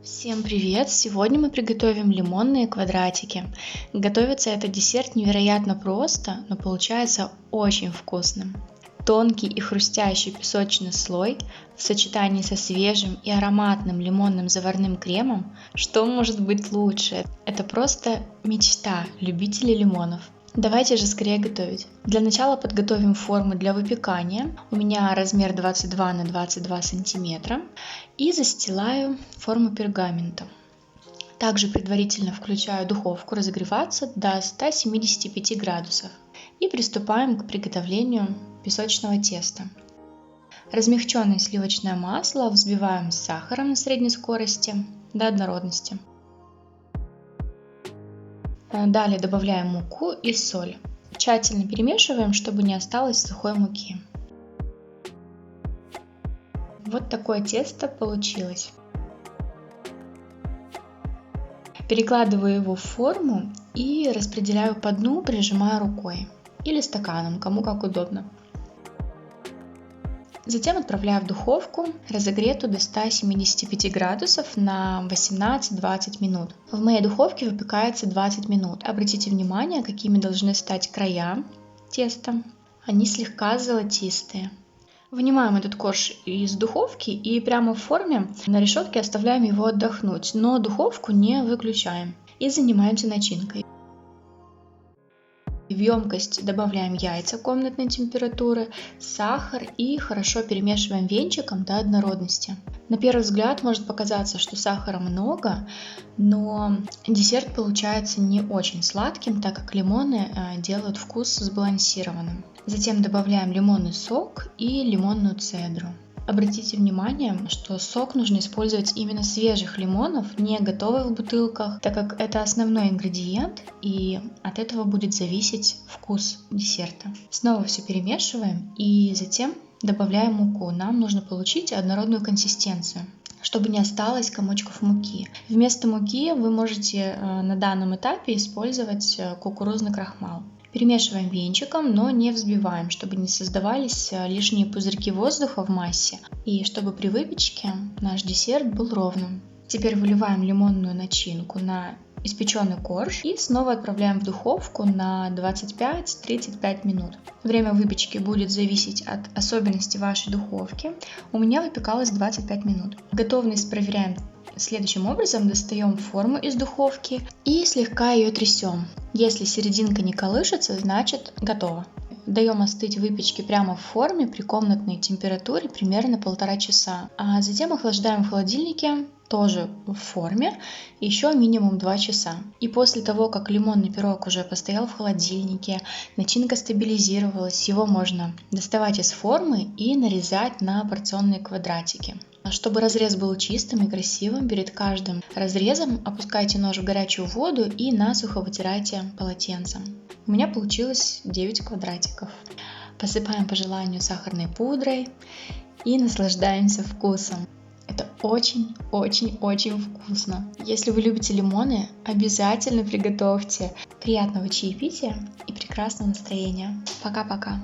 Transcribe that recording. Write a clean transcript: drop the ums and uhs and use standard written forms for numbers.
Всем привет! Сегодня мы приготовим лимонные квадратики. Готовится этот десерт невероятно просто, но получается очень вкусным. Тонкий и хрустящий песочный слой в сочетании со свежим и ароматным лимонным заварным кремом. Что может быть лучше? Это просто мечта любителей лимонов. Давайте же скорее готовить. Для начала подготовим форму для выпекания. У меня размер 22 на 22 сантиметра. И застилаю форму пергаментом. Также предварительно включаю духовку разогреваться до 175 градусов. И приступаем к приготовлению песочного теста. Размягченное сливочное масло взбиваем с сахаром на средней скорости до однородности. Далее добавляем муку и соль. Тщательно перемешиваем, чтобы не осталось сухой муки. Вот такое тесто получилось. Перекладываю его в форму и распределяю по дну, прижимая рукой или стаканом, кому как удобно. Затем отправляю в духовку, разогретую до 175 градусов на 18-20 минут. В моей духовке выпекается 20 минут. Обратите внимание, какими должны стать края теста. Они слегка золотистые. Вынимаем этот корж из духовки и прямо в форме на решетке оставляем его отдохнуть, но духовку не выключаем. И занимаемся начинкой. В емкость добавляем яйца комнатной температуры, сахар и хорошо перемешиваем венчиком до однородности. На первый взгляд может показаться, что сахара много, но десерт получается не очень сладким, так как лимоны делают вкус сбалансированным. Затем добавляем лимонный сок и лимонную цедру. Обратите внимание, что сок нужно использовать именно свежих лимонов, не готовых в бутылках, так как это основной ингредиент, и от этого будет зависеть вкус десерта. Снова все перемешиваем и затем добавляем муку. Нам нужно получить однородную консистенцию, чтобы не осталось комочков муки. Вместо муки вы можете на данном этапе использовать кукурузный крахмал. Перемешиваем венчиком, но не взбиваем, чтобы не создавались лишние пузырьки воздуха в массе и чтобы при выпечке наш десерт был ровным. Теперь выливаем лимонную начинку на испеченный корж и снова отправляем в духовку на 25-35 минут. Время выпечки будет зависеть от особенностей вашей духовки. У меня выпекалось 25 минут. Готовность проверяем следующим образом. Достаем форму из духовки и слегка ее трясем. Если серединка не колышется, значит готово. Даем остыть выпечке прямо в форме при комнатной температуре примерно 1,5 часа. А затем охлаждаем в холодильнике тоже в форме еще минимум 2 часа. И после того, как лимонный пирог уже постоял в холодильнике, начинка стабилизировалась, его можно доставать из формы и нарезать на порционные квадратики. Чтобы разрез был чистым и красивым, перед каждым разрезом опускайте нож в горячую воду и насухо вытирайте полотенцем. У меня получилось 9 квадратиков. Посыпаем по желанию сахарной пудрой и наслаждаемся вкусом. Это очень-очень-очень вкусно. Если вы любите лимоны, обязательно приготовьте. Приятного чаепития и прекрасного настроения. Пока-пока.